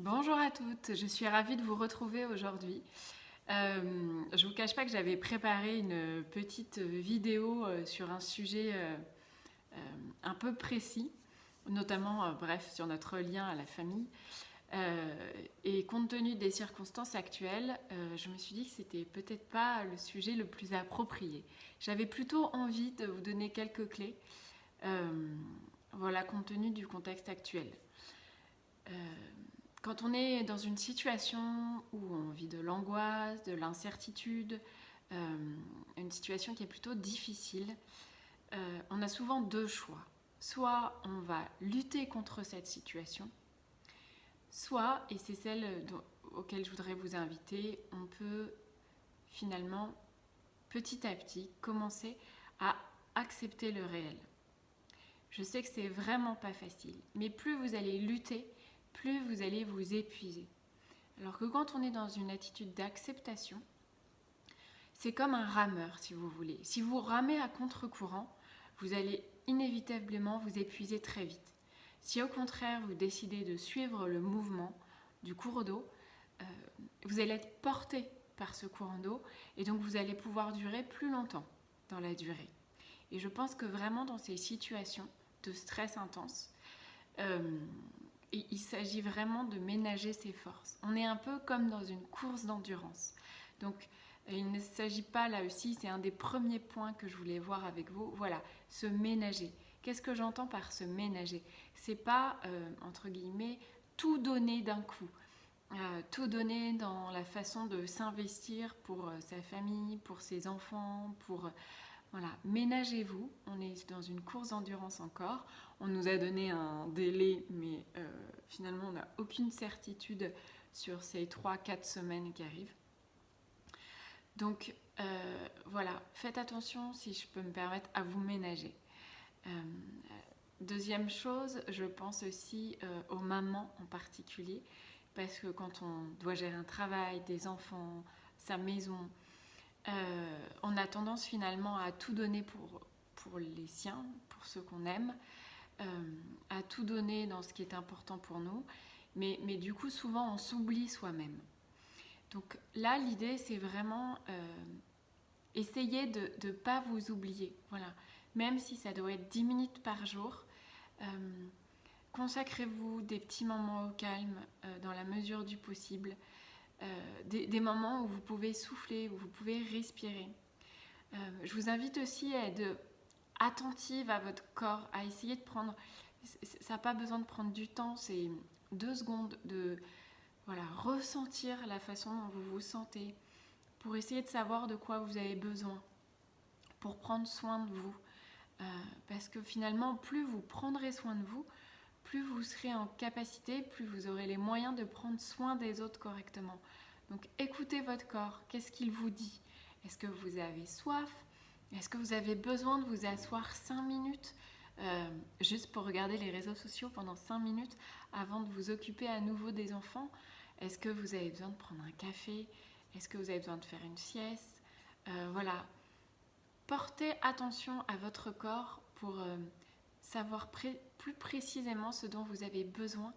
Bonjour à toutes, je suis ravie de vous retrouver aujourd'hui. Je ne vous cache pas que j'avais préparé une petite vidéo sur un sujet un peu précis, notamment bref sur notre lien à la famille. Et compte tenu des circonstances actuelles, je me suis dit que c'était peut-être pas le sujet le plus approprié. J'avais plutôt envie de vous donner quelques clés, voilà, compte tenu du contexte actuel. Euh, Quand on est dans une situation où on vit de l'angoisse, de l'incertitude, une situation qui est plutôt difficile, on a souvent deux choix. Soit on va lutter contre cette situation, soit, et c'est celle auquel je voudrais vous inviter, on peut finalement petit à petit commencer à accepter le réel. Je sais que c'est vraiment pas facile, mais plus vous allez lutter, plus vous allez vous épuiser. Alors que quand on est dans une attitude d'acceptation, c'est comme un rameur, si vous voulez. Si vous ramez à contre-courant, vous allez inévitablement vous épuiser très vite. Si au contraire vous décidez de suivre le mouvement du cours d'eau, euh, vous allez être porté par ce courant d'eau et donc vous allez pouvoir durer plus longtemps dans la durée. Et je pense que vraiment dans ces situations de stress intense, il s'agit vraiment de ménager ses forces. On est un peu comme dans une course d'endurance. Donc il ne s'agit pas là aussi, c'est un des premiers points que je voulais voir avec vous, voilà, se ménager. Qu'est-ce que j'entends par se ménager? C'est pas, entre guillemets, tout donner d'un coup. Tout donner dans la façon de s'investir pour sa famille, pour ses enfants, pour voilà, ménagez-vous. On est dans une course d'endurance encore. On nous a donné un délai, mais finalement, on n'a aucune certitude sur ces 3-4 semaines qui arrivent. Donc, voilà, faites attention, si je peux me permettre, à vous ménager. Euh, Deuxième chose, je pense aussi aux mamans en particulier, parce que quand on doit gérer un travail, des enfants, sa maison, on a tendance finalement à tout donner pour les siens, pour ceux qu'on aime, à tout donner dans ce qui est important pour nous, mais du coup souvent on s'oublie soi-même. Donc là l'idée c'est vraiment essayer de ne pas vous oublier, voilà. Même si ça doit être 10 minutes par jour, euh, consacrez-vous des petits moments au calme dans la mesure du possible, des moments où vous pouvez souffler, où vous pouvez respirer. Je vous invite aussi à être attentive à votre corps, à essayer de prendre, ça n'a pas besoin de prendre du temps, c'est 2 secondes de voilà, ressentir la façon dont vous vous sentez, pour essayer de savoir de quoi vous avez besoin, pour prendre soin de vous. Parce que finalement, plus vous prendrez soin de vous, plus vous serez en capacité, plus vous aurez les moyens de prendre soin des autres correctement. Donc écoutez votre corps, qu'est-ce qu'il vous dit? Est-ce que vous avez soif? Est-ce que vous avez besoin de vous asseoir 5 minutes juste pour regarder les réseaux sociaux pendant 5 minutes avant de vous occuper à nouveau des enfants? Est-ce que vous avez besoin de prendre un café? Est-ce que vous avez besoin de faire une sieste? Voilà. Portez attention à votre corps pour savoir plus précisément ce dont vous avez besoin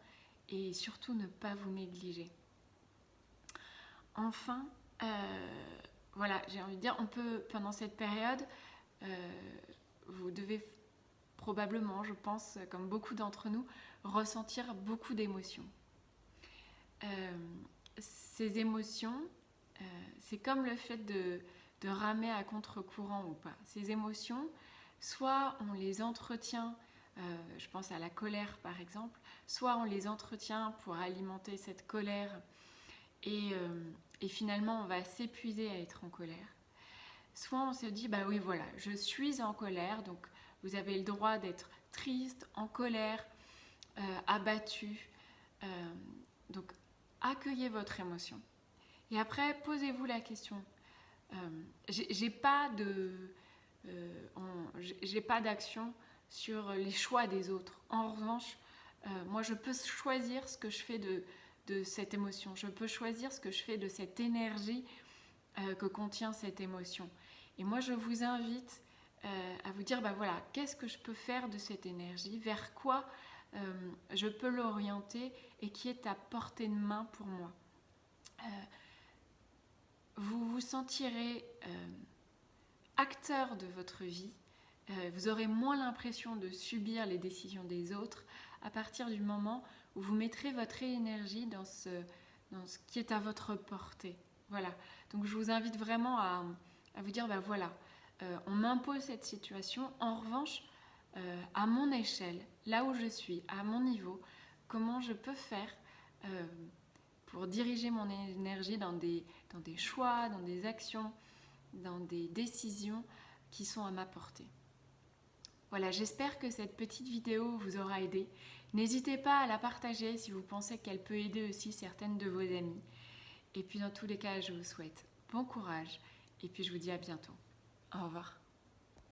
et surtout ne pas vous négliger. Enfin, voilà, j'ai envie de dire, on peut, pendant cette période, vous devez probablement, je pense, comme beaucoup d'entre nous, ressentir beaucoup d'émotions. Ces émotions, c'est comme le fait de ramer à contre-courant ou pas. Ces émotions, soit on les entretient, je pense à la colère par exemple, soit on les entretient pour alimenter cette colère et finalement on va s'épuiser à être en colère. Soit on se dit, bah oui voilà, je suis en colère, donc vous avez le droit d'être triste, en colère, abattu. Donc accueillez votre émotion. Et après, posez-vous la question. J'ai pas d'action sur les choix des autres. En revanche, moi, je peux choisir ce que je fais de cette émotion. Je peux choisir ce que je fais de cette énergie que contient cette émotion. Et moi, je vous invite à vous dire, bah voilà, qu'est-ce que je peux faire de cette énergie? Vers quoi je peux l'orienter et qui est à portée de main pour moi. Vous vous sentirez acteur de votre vie. Vous aurez moins l'impression de subir les décisions des autres à partir du moment où vous mettrez votre énergie dans ce qui est à votre portée. Voilà. Donc je vous invite vraiment à vous dire, voilà, on m'impose cette situation. En revanche, à mon échelle, là où je suis, à mon niveau, comment je peux faire pour diriger mon énergie dans des choix, dans des actions, dans des décisions qui sont à ma portée. Voilà, j'espère que cette petite vidéo vous aura aidé. N'hésitez pas à la partager si vous pensez qu'elle peut aider aussi certaines de vos amies. Et puis dans tous les cas, je vous souhaite bon courage et puis je vous dis à bientôt. Au revoir.